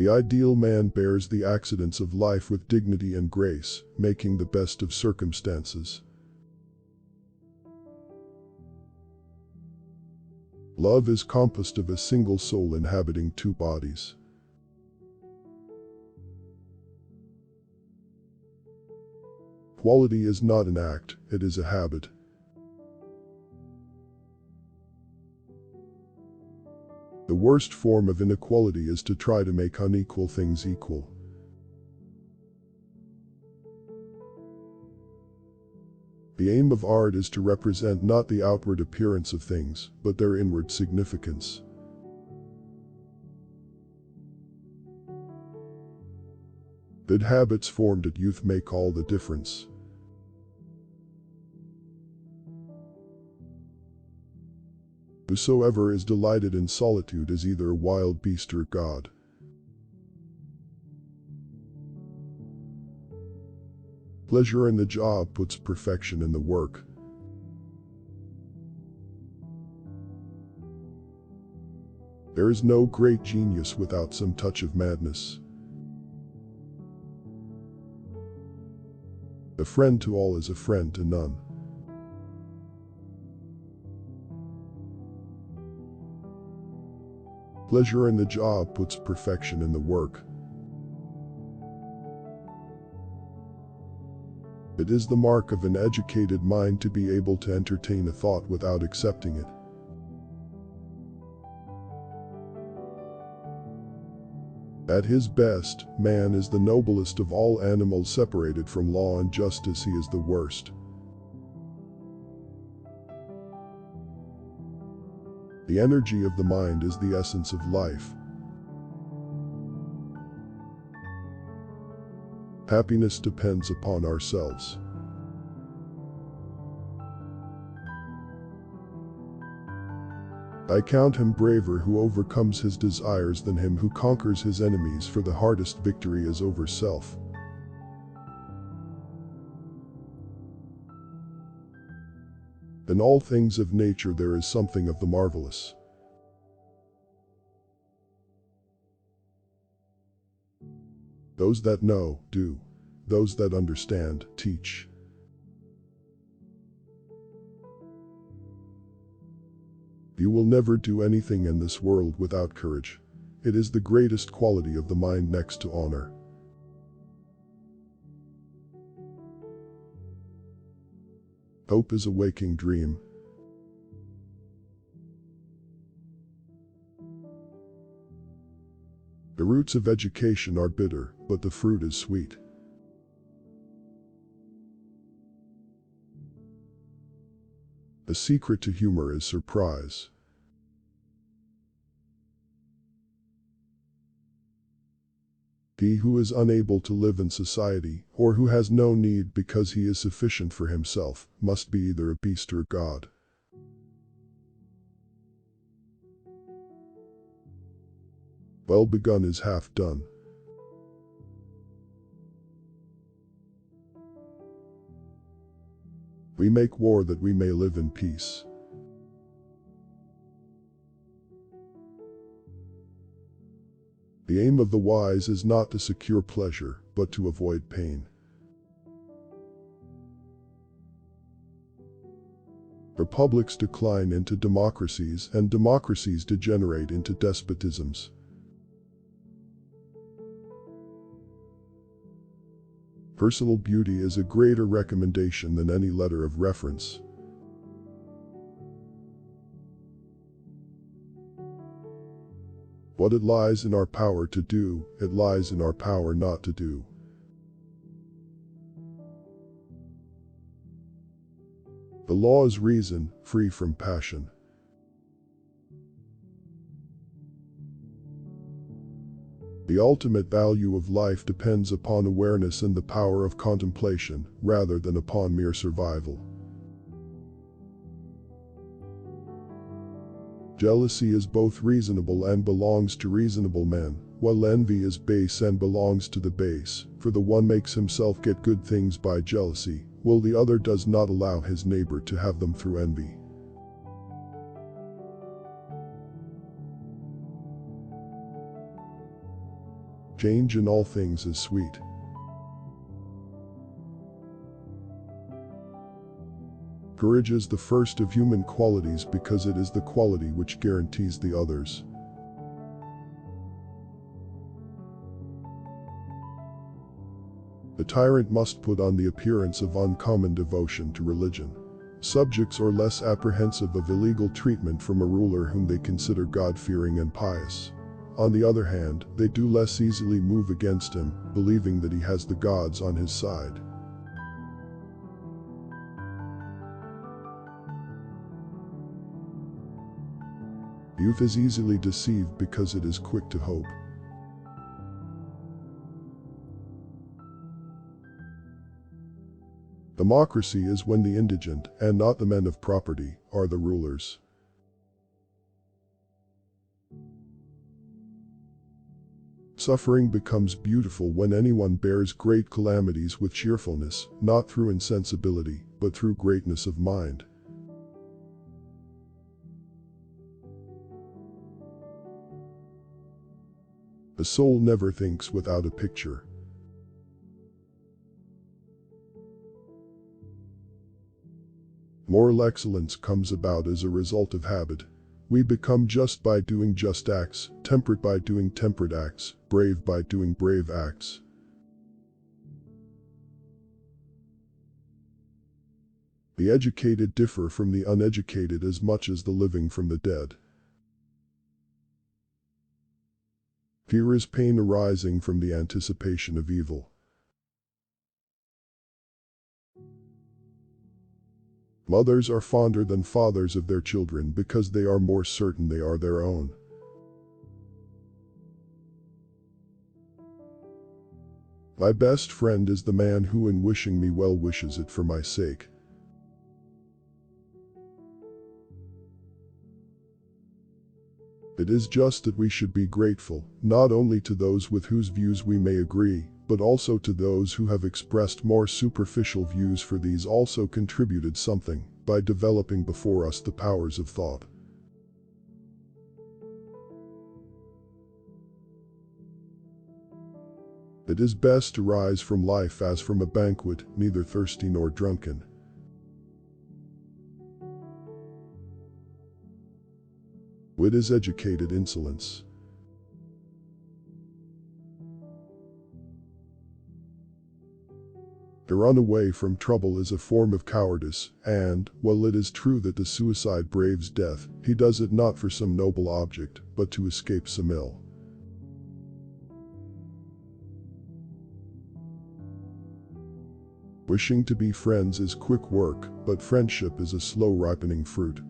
The ideal man bears the accidents of life with dignity and grace, making the best of circumstances. Love is composed of a single soul inhabiting two bodies. Quality is not an act, it is a habit. The worst form of inequality is to try to make unequal things equal. The aim of art is to represent not the outward appearance of things, but their inward significance. Good habits formed at youth make all the difference. Whosoever is delighted in solitude is either a wild beast or God. Pleasure in the job puts perfection in the work. There is no great genius without some touch of madness. A friend to all is a friend to none. Pleasure in the job puts perfection in the work. It is the mark of an educated mind to be able to entertain a thought without accepting it. At his best, man is the noblest of all animals. Separated from law and justice, he is the worst. The energy of the mind is the essence of life. Happiness depends upon ourselves. I count him braver who overcomes his desires than him who conquers his enemies, for the hardest victory is over self. In all things of nature there is something of the marvelous. Those that know, do. Those that understand, teach. You will never do anything in this world without courage. It is the greatest quality of the mind next to honor. Hope is a waking dream. The roots of education are bitter, but the fruit is sweet. The secret to humor is surprise. He who is unable to live in society, or who has no need because he is sufficient for himself, must be either a beast or God. Well begun is half done. We make war that we may live in peace. The aim of the wise is not to secure pleasure, but to avoid pain. Republics decline into democracies, and democracies degenerate into despotisms. Personal beauty is a greater recommendation than any letter of reference. What it lies in our power to do, it lies in our power not to do. The law is reason, free from passion. The ultimate value of life depends upon awareness and the power of contemplation, rather than upon mere survival. Jealousy is both reasonable and belongs to reasonable men, while envy is base and belongs to the base, for the one makes himself get good things by jealousy, while the other does not allow his neighbor to have them through envy. Change in all things is sweet. Courage is the first of human qualities because it is the quality which guarantees the others. A tyrant must put on the appearance of uncommon devotion to religion. Subjects are less apprehensive of illegal treatment from a ruler whom they consider God-fearing and pious. On the other hand, they do less easily move against him, believing that he has the gods on his side. Youth is easily deceived because it is quick to hope. Democracy is when the indigent, and not the men of property, are the rulers. Suffering becomes beautiful when anyone bears great calamities with cheerfulness, not through insensibility, but through greatness of mind. A soul never thinks without a picture. Moral excellence comes about as a result of habit. We become just by doing just acts, temperate by doing temperate acts, brave by doing brave acts. The educated differ from the uneducated as much as the living from the dead. Fear is pain arising from the anticipation of evil. Mothers are fonder than fathers of their children because they are more certain they are their own. My best friend is the man who in wishing me well wishes it for my sake. It is just that we should be grateful, not only to those with whose views we may agree, but also to those who have expressed more superficial views, for these also contributed something by developing before us the powers of thought. It is best to rise from life as from a banquet, neither thirsty nor drunken. Wit is educated insolence. To run away from trouble is a form of cowardice, and, while it is true that the suicide braves death, he does it not for some noble object, but to escape some ill. Wishing to be friends is quick work, but friendship is a slow ripening fruit.